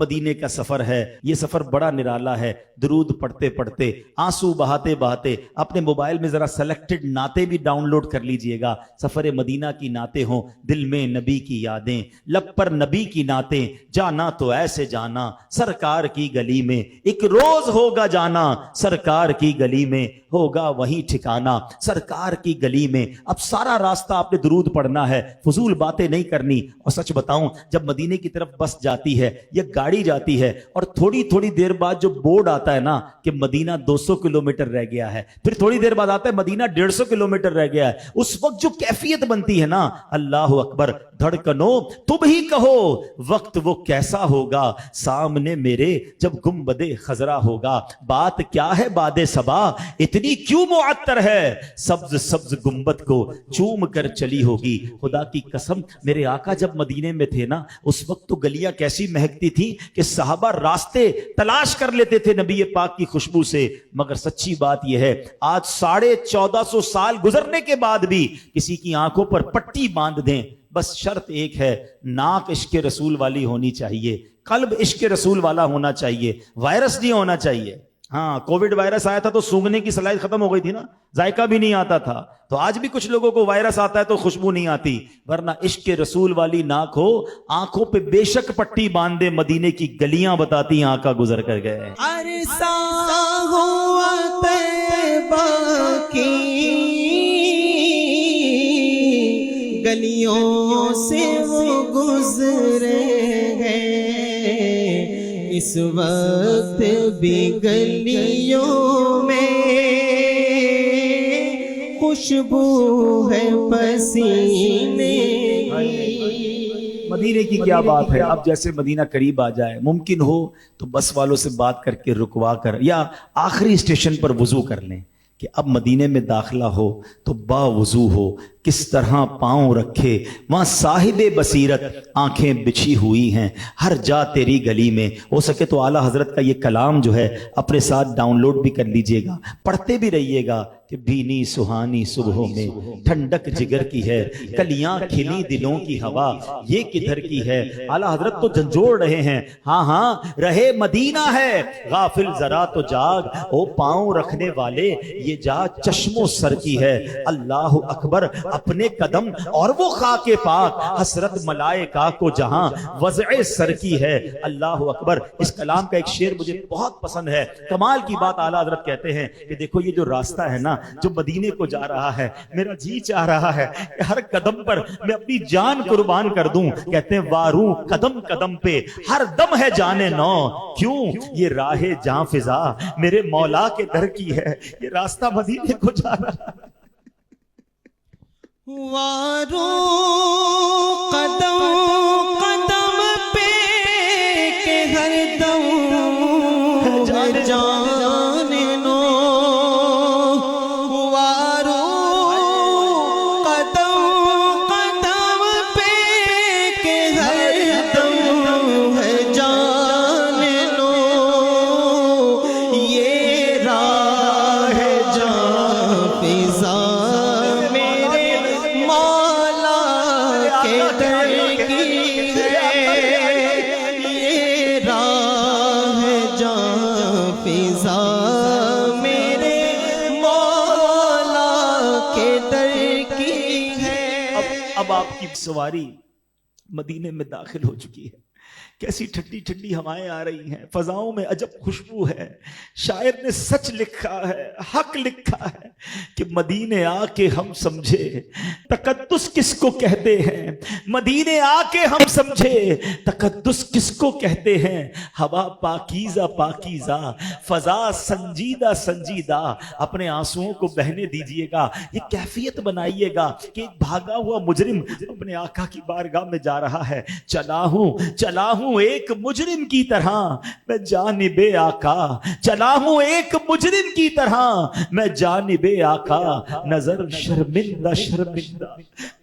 मदीने का सफर है, ये सफर बड़ा निराला है। दुरूद पढ़ते पढ़ते, आंसू बहाते बहाते अपने मोबाइल में जरा सेलेक्टेड नाते भी डाउनलोड कर लीजिएगा। सफर मदीना की नाते हों, दिल में नबी की यादें, लब पर नबी की नातें, जाना तो ऐसे जाना सरकार की गली में, एक रोज होगा जाना सरकार की गली में, होगा वहीं ठिकाना सरकार की गली में। अब सारा रास्ता आपने दुरूद पढ़ना है, फजूल बातें नहीं करनी। और सच बताऊं, जब मदीने की तरफ बस जाती है या गाड़ी जाती है और थोड़ी थोड़ी देर बाद जो बोर्ड आता है ना कि मदीना 200 किलोमीटर रह गया है, फिर थोड़ी देर बाद आता है मदीना 150 किलोमीटर रह गया है, उस वक्त जो कैफियत बनती है ना, अल्लाह अकबर, धड़कनों तुम ही कहो वक्त वो कैसा होगा, सामने मेरे जब गुंबदे खजरा होगा। बात क्या है बादे सबा, इतनी क्यों मुअत्तर है, सब्ज सब्ज गुंबद को चूम कर चली होगी। खुदा की कसम, मेरे आका जब मदीने में थे ना, उस वक्त तो गलियां कैसी महकती थी कि सहाबा रास्ते तलाश कर लेते थे नबी पाक की खुशबू से। मगर सच्ची बात यह है, आज 1450 साल गुजरने के बाद भी किसी की आंखों पर पट्टी बांध दें, बस शर्त एक है, नाक इश्क रसूल वाली होनी चाहिए, कल्ब इश्क रसूल वाला होना चाहिए, वायरस नहीं होना चाहिए। हाँ, कोविड वायरस आया था तो सूंघने की सलाहियत खत्म हो गई थी ना, जायका भी नहीं आता था। तो आज भी कुछ लोगों को वायरस आता है तो खुशबू नहीं आती, वरना इश्क रसूल वाली नाक हो, आंखों पे बेशक पट्टी बांध दे, मदीने की गलियां बताती आका गुजर कर गए। अरसा हुआ तैबा की गलियों से वो गुजरे हैं, इस वक्त भी गलियों में खुशबू है पसीने की। मदीने की क्या बात है। अब जैसे मदीना करीब आ जाए, मुमकिन हो तो बस वालों से बात करके रुकवा कर या आखिरी स्टेशन पर वुजू कर लें कि अब मदीने में दाखिला हो तो बावुजू हो, किस तरह पांव रखे वहां साहिबे बसीरत आंखें बिछी हुई हैं, हर जा तेरी गली में। हो सके तो आला हजरत का ये कलाम जो है अपने साथ डाउनलोड भी कर लीजिएगा, पढ़ते भी रहिएगा कि भीनी सुहानी सुबहों में ठंडक जिगर की है, कलियां खिली दिलों की हवा ये किधर की है। आला हजरत तो झंझोड़ रहे हैं, हाँ हाँ रहे मदीना है, गाफिल जरा तो जाग, ओ पांव रखने वाले ये जा चश्मो सर की है। अल्लाह अकबर, अपने कदम और वो खाके पाक, हसरत मलाइका को जहां वज़े सर की है। अल्लाह अकबर। इस कलाम का एक शेर मुझे बहुत पसंद है। कमाल की बात आला हजरत कहते हैं कि देखो ये जो रास्ता है ना जो मदीने को जा रहा है, मेरा जी चाह रहा है कि हर कदम पर मैं अपनी जान कुर्बान कर दूं। कहते हैं वारू कदम कदम पे हर दम है जाने नौ, क्यों ये राहे जां फिजा मेरे मौला के दर की है। ये रास्ता मदीने को जा रहा है। वारो कदम कदम पे के हर दम जाने नो, वारो कदम कदम पे के हर दम है जाने नो, ये राह जां फिजा अब आपकी सवारी मदीने में दाखिल हो चुकी है। कैसी ठंडी ठंडी हवाएं आ रही हैं, फजाओं में अजब खुशबू है। शायर ने सच लिखा है, हक लिखा है कि मदीने आके हम समझे तकद्दुस किसको कहते हैं, मदीने आके हम समझे तकद्दुस किसको कहते हैं। हवा पाकीज़ा पाकीज़ा, फजा संजीदा संजीदा। अपने आंसुओं को बहने दीजिएगा, ये कैफियत बनाइएगा कि भागा हुआ मुजरिम अपने आका की बारगाह में जा रहा है। चला हूं एक मुजरिम की तरह मैं जानिबे आका, चला हूं एक मुजरिम की तरह मैं जानिबे आका, नजर शर्मिंदा शर्मिंदा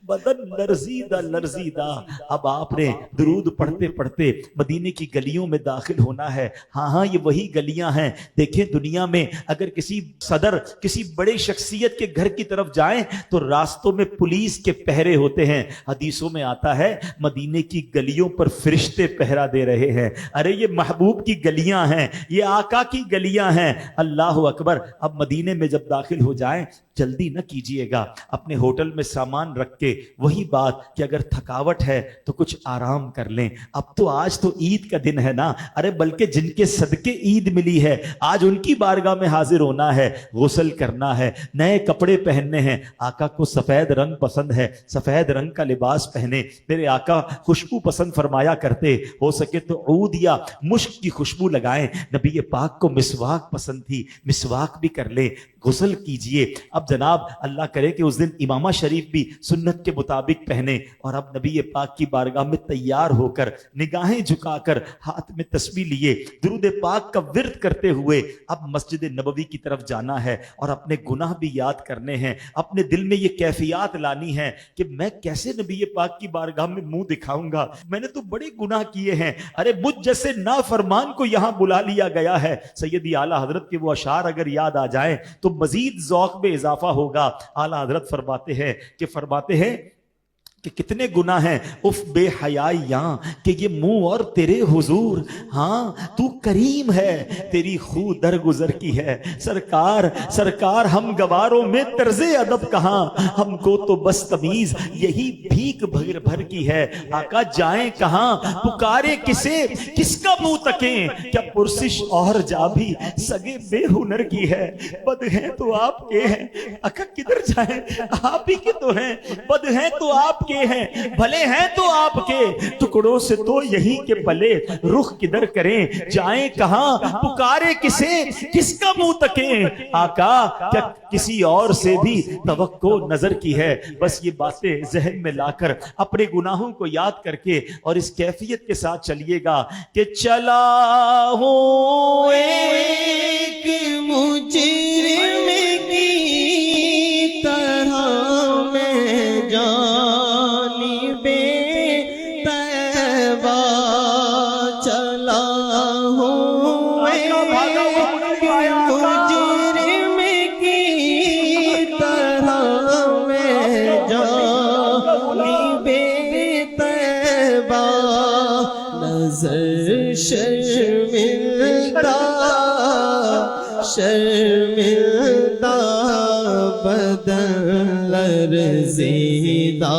بدن لرزیدہ لرزیدہ. اب آپ نے درود پڑھتے پڑھتے مدینے کی گلیوں میں داخل ہونا ہے. ہاں یہ وہی گلیاں ہیں. دیکھیں دنیا میں اگر کسی صدر کسی بڑے شخصیت کے گھر کی طرف جائیں تو راستوں میں پولیس کے پہرے ہوتے ہیں. حدیثوں میں آتا ہے مدینے کی گلیوں پر فرشتے پہرا دے رہے ہیں. ارے یہ محبوب کی گلیاں ہیں, یہ آقا کی گلیاں ہیں. اللہ اکبر. اب مدینے میں جب داخل ہو جائیں جلدی نہ کیجئے گا. اپنے ہوٹل میں سامان رکھ کے وہی بات کہ اگر تھکاوٹ ہے تو کچھ آرام کر لیں. اب تو آج تو عید کا دن ہے نا. ارے بلکہ جن کے صدقے عید ملی ہے آج ان کی بارگاہ میں حاضر ہونا ہے, غسل کرنا ہے, نئے کپڑے پہننے ہیں. آقا کو سفید رنگ پسند ہے, سفید رنگ کا لباس پہنے. میرے آقا خوشبو پسند فرمایا کرتے, ہو سکے تو عود یا مشک کی خوشبو لگائیں. نبی پاک کو مسواک پسند تھی, مسواک بھی کر لیں, غسل کیجئے. اب جناب اللہ کرے کہ اس دن امامہ شریف بھی سنت کے مطابق پہنے, اور اب نبی پاک کی بارگاہ میں تیار ہو کر نگاہیں جھکا کر ہاتھ میں تسبیح لیے درود پاک کا ورد کرتے ہوئے اب مسجد نبوی کی طرف جانا ہے, اور اپنے گناہ بھی یاد کرنے ہیں. اپنے دل میں یہ کیفیات لانی ہے کہ میں کیسے نبی پاک کی بارگاہ میں منہ دکھاؤں گا, میں نے تو بڑے گناہ کیے ہیں. ارے مجھ جیسے نافرمان کو یہاں بلا لیا گیا ہے. سیدی اعلیٰ حضرت کے وہ اشعار اگر یاد آ جائیں تو مزید ذوق میں اضافہ ہوگا. اعلیٰ حضرت فرماتے ہیں کہ کتنے گناہ ہیں اف بے حیائیاں کہ یہ منہ اور تیرے حضور. ہاں تو کریم ہے, تیری خو درگزر کی ہے. سرکار ہم گواروں میں طرز ادب کہاں, ہم کو تو بس تمیز یہی بھیک بھر بھر کی ہے. آقا جائیں کہاں, پکارے کسے, کس کا منہ تکیں, کیا پرسش اور جا بھی سگے بے ہنر کی ہے. بد ہیں تو آپ کے ہیں, آقا کدھر جائیں, آپ ہی کے تو ہیں. بد ہیں تو آپ کے ہیں, بھلے ہیں تو آپ کے, ٹکڑوں سے تو یہی کے پلے, رخ کدھر کریں, جائیں کہاں, پکارے کسے, کس کا منہ تکیں. آقا کیا کسی اور سے بھی توقع نظر کی ہے. بس یہ باتیں ذہن میں لا کر اپنے گناہوں کو یاد کر کے اور اس کیفیت کے ساتھ چلیے گا کہ چلا ہوں ایک مجرم کی طرح میں جانب طیبہ چلا ہوں ایک مجرم کی طرح میں جانب طیبہ نظر شرمندہ بدن لرزیدہ